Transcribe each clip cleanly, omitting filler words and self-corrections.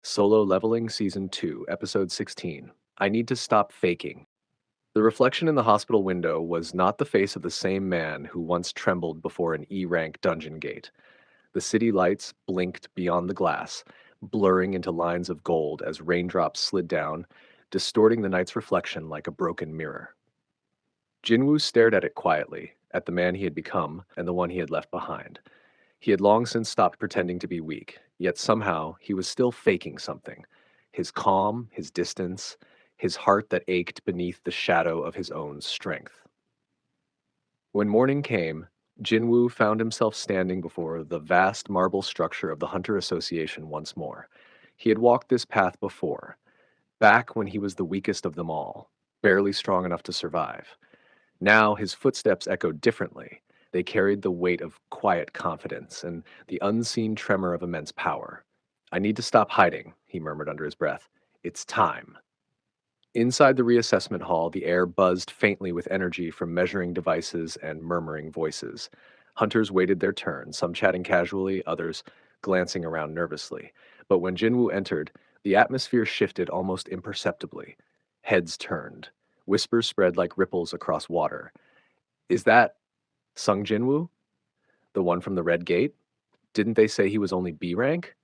Solo Leveling Season 2, Episode 16. I Need to Stop Faking. The reflection in the hospital window was not the face of the same man who once trembled before an E-rank dungeon gate. The city lights blinked beyond the glass, blurring into lines of gold as raindrops slid down, distorting the night's reflection like a broken mirror. Jinwoo stared at it quietly, at the man he had become and the one he had left behind. He had long since stopped pretending to be weak, yet somehow he was still faking something. His calm, his distance, his heart that ached beneath the shadow of his own strength. When morning came, Jinwoo found himself standing before the vast marble structure of the Hunter Association once more. He had walked this path before, back when he was the weakest of them all, barely strong enough to survive. Now his footsteps echoed differently. They carried the weight of quiet confidence and the unseen tremor of immense power. I need to stop hiding, he murmured under his breath. It's time. Inside the reassessment hall, the air buzzed faintly with energy from measuring devices and murmuring voices. Hunters waited their turn, some chatting casually, others glancing around nervously. But when Jinwoo entered, the atmosphere shifted almost imperceptibly. Heads turned. Whispers spread like ripples across water. Is that Sung Jinwoo? The one from the Red Gate? Didn't they say he was only B rank?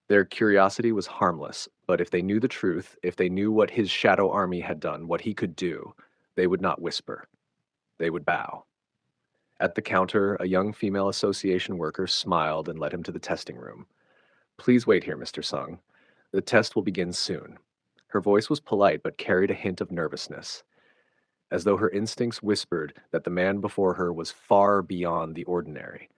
Their curiosity was harmless, but if they knew the truth, if they knew what his shadow army had done, what he could do, they would not whisper. They would bow. At the counter, a young female association worker smiled and led him to the testing room. Please wait here, Mr. Sung. The test will begin soon. Her voice was polite but carried a hint of nervousness, as though her instincts whispered that the man before her was far beyond the ordinary.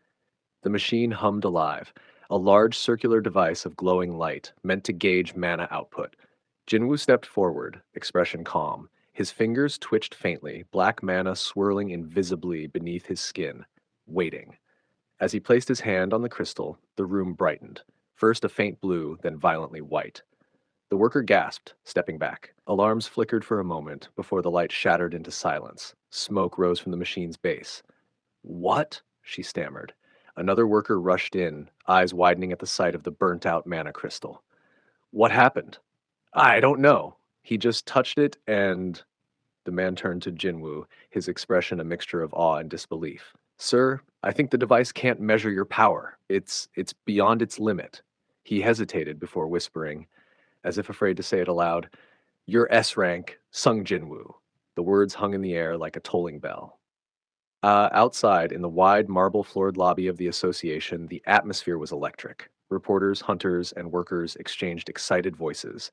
The machine hummed alive, a large circular device of glowing light meant to gauge mana output. Jinwoo stepped forward, expression calm. His fingers twitched faintly, black mana swirling invisibly beneath his skin, waiting. As he placed his hand on the crystal, the room brightened, first a faint blue, then violently white. The worker gasped, stepping back. Alarms flickered for a moment before the light shattered into silence. Smoke rose from the machine's base. What? She stammered. Another worker rushed in, eyes widening at the sight of the burnt-out mana crystal. What happened? I don't know. He just touched it and... The man turned to Jinwoo, his expression a mixture of awe and disbelief. Sir, I think the device can't measure your power. It's beyond its limit. He hesitated before whispering, as if afraid to say it aloud, Your S rank, Sung Jinwoo. The words hung in the air like a tolling bell. Outside, in the wide marble-floored lobby of the association, the atmosphere was electric. Reporters, hunters, and workers exchanged excited voices.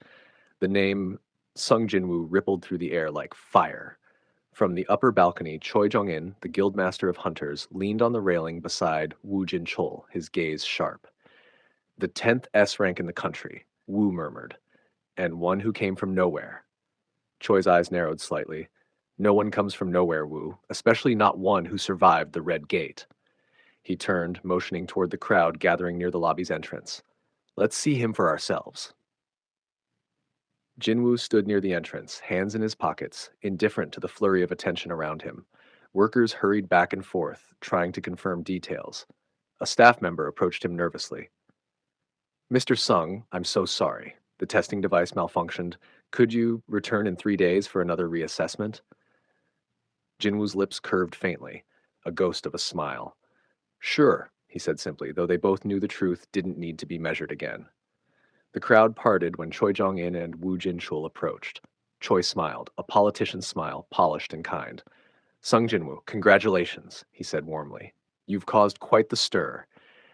The name Sung Jinwoo rippled through the air like fire. From the upper balcony, Choi Jong-in, the guildmaster of hunters, leaned on the railing beside Woo Jin-chul, his gaze sharp. The 10th S rank in the country, Woo murmured, and one who came from nowhere. Choi's eyes narrowed slightly. No one comes from nowhere, Woo, especially not one who survived the Red Gate. He turned, motioning toward the crowd gathering near the lobby's entrance. Let's see him for ourselves. Jinwoo stood near the entrance, hands in his pockets, indifferent to the flurry of attention around him. Workers hurried back and forth, trying to confirm details. A staff member approached him nervously. Mr. Sung, I'm so sorry. The testing device malfunctioned. Could you return in 3 days for another reassessment? Jinwoo's lips curved faintly, a ghost of a smile. Sure, he said simply, though they both knew the truth didn't need to be measured again. The crowd parted when Choi Jong-in and Woo Jin-chul approached. Choi smiled, a politician's smile, polished and kind. Sung Jinwoo, congratulations, he said warmly. You've caused quite the stir.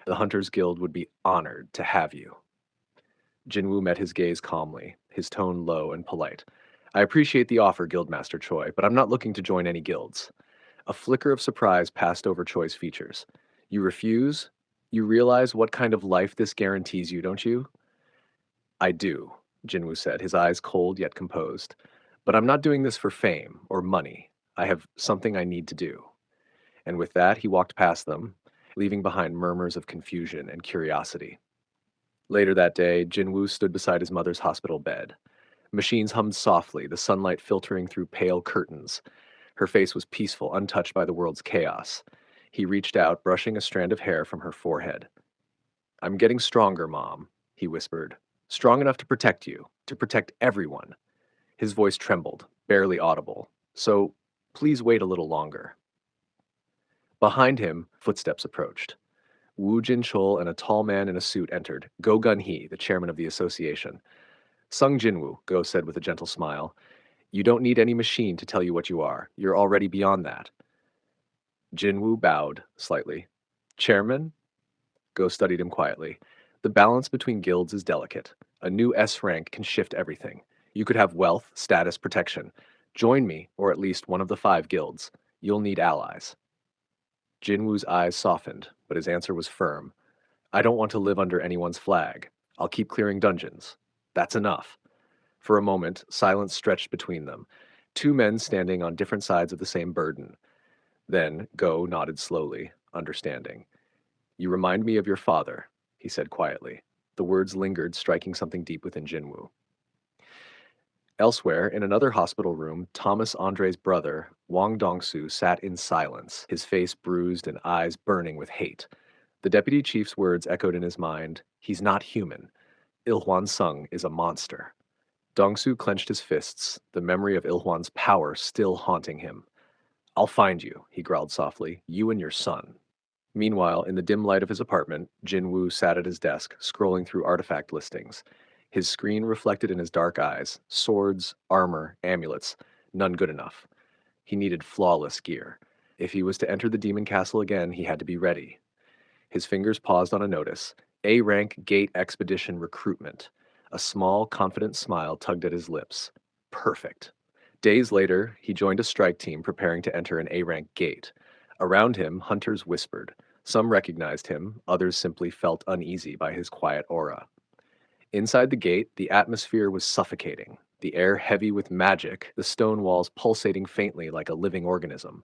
The Hunters Guild would be honored to have you. Jinwoo met his gaze calmly, his tone low and polite. I appreciate the offer, Guildmaster Choi, but I'm not looking to join any guilds. A flicker of surprise passed over Choi's features. You refuse? You realize what kind of life this guarantees you, don't you? I do, Jinwoo said, his eyes cold yet composed. But I'm not doing this for fame or money. I have something I need to do. And with that, he walked past them, leaving behind murmurs of confusion and curiosity. Later that day, Jinwoo stood beside his mother's hospital bed. Machines hummed softly, the sunlight filtering through pale curtains. Her face was peaceful, untouched by the world's chaos. He reached out, brushing a strand of hair from her forehead. I'm getting stronger, Mom, he whispered. Strong enough to protect you, to protect everyone. His voice trembled, barely audible. So please wait a little longer. Behind him, footsteps approached. Wu Jin-chul and a tall man in a suit entered. Go Gun-hee, the chairman of the association. Sung Jinwoo, Go said with a gentle smile. You don't need any machine to tell you what you are. You're already beyond that. Jinwoo bowed slightly. Chairman? Go studied him quietly. The balance between guilds is delicate. A new S rank can shift everything. You could have wealth, status, protection. Join me, or at least one of the 5 guilds. You'll need allies. Jinwoo's eyes softened, but his answer was firm. I don't want to live under anyone's flag. I'll keep clearing dungeons. That's enough. For a moment, silence stretched between them. 2 men standing on different sides of the same burden. Then Go nodded slowly, understanding. You remind me of your father, he said quietly. The words lingered, striking something deep within Jinwoo. Elsewhere, in another hospital room, Thomas Andre's brother, Wang Dongsu, sat in silence, his face bruised and eyes burning with hate. The deputy chief's words echoed in his mind. He's not human. Ilhuan Sung is a monster. Dongsu clenched his fists, the memory of Ilhuan's power still haunting him. I'll find you, he growled softly, you and your son. Meanwhile, in the dim light of his apartment, Jinwoo sat at his desk, scrolling through artifact listings. His screen reflected in his dark eyes swords, armor, amulets, none good enough. He needed flawless gear. If he was to enter the demon castle again, he had to be ready. His fingers paused on a notice A rank gate expedition recruitment. A small, confident smile tugged at his lips. Perfect. Days later, he joined a strike team preparing to enter an A rank gate. Around him, hunters whispered. Some recognized him, others simply felt uneasy by his quiet aura. Inside the gate, the atmosphere was suffocating, the air heavy with magic, the stone walls pulsating faintly like a living organism.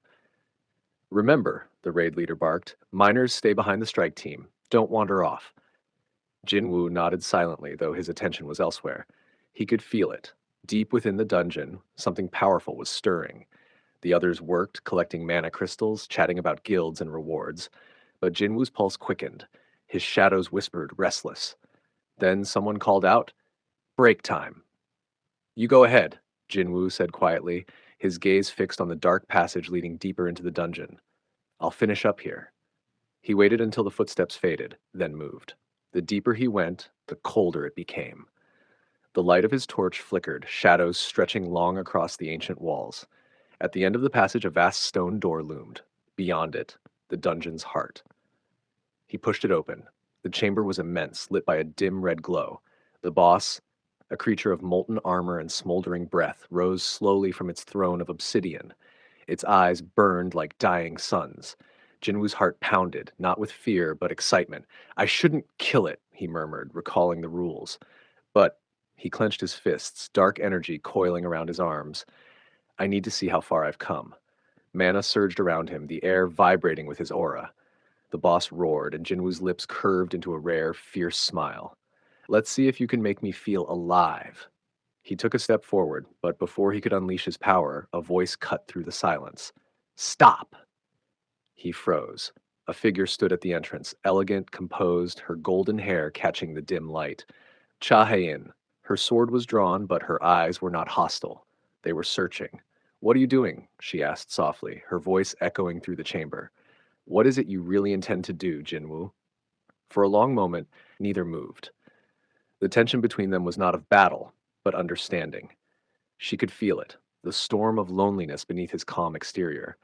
Remember, the raid leader barked, miners stay behind the strike team. Don't wander off. Jinwoo nodded silently, though his attention was elsewhere. He could feel it. Deep within the dungeon, something powerful was stirring. The others worked, collecting mana crystals, chatting about guilds and rewards. But Jinwoo's pulse quickened. His shadows whispered, restless. Then someone called out, break time. You go ahead, Jinwoo said quietly, his gaze fixed on the dark passage leading deeper into the dungeon. I'll finish up here. He waited until the footsteps faded, then moved. The deeper he went, the colder it became. The light of his torch flickered, shadows stretching long across the ancient walls. At the end of the passage, a vast stone door loomed. Beyond it, the dungeon's heart. He pushed it open. The chamber was immense, lit by a dim red glow. The boss, a creature of molten armor and smoldering breath, rose slowly from its throne of obsidian. Its eyes burned like dying suns. Jinwoo's heart pounded, not with fear, but excitement. I shouldn't kill it, he murmured, recalling the rules. But he clenched his fists, dark energy coiling around his arms. I need to see how far I've come. Mana surged around him, the air vibrating with his aura. The boss roared, and Jinwoo's lips curved into a rare, fierce smile. Let's see if you can make me feel alive. He took a step forward, but before he could unleash his power, a voice cut through the silence. Stop! He froze. A figure stood at the entrance, elegant, composed, her golden hair catching the dim light. Cha Hae-In. Her sword was drawn, but her eyes were not hostile. They were searching. What are you doing? She asked softly, her voice echoing through the chamber. What is it you really intend to do, Jinwoo? For a long moment, neither moved. The tension between them was not of battle, but understanding. She could feel it, the storm of loneliness beneath his calm exterior.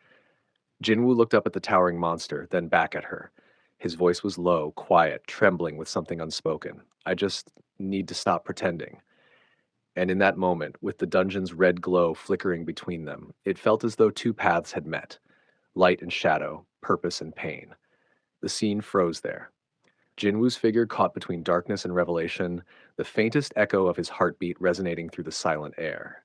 Jinwoo looked up at the towering monster, then back at her. His voice was low, quiet, trembling with something unspoken. I just need to stop pretending. And in that moment, with the dungeon's red glow flickering between them, it felt as though 2 paths had met. Light and shadow, purpose and pain. The scene froze there. Jinwoo's figure caught between darkness and revelation, the faintest echo of his heartbeat resonating through the silent air.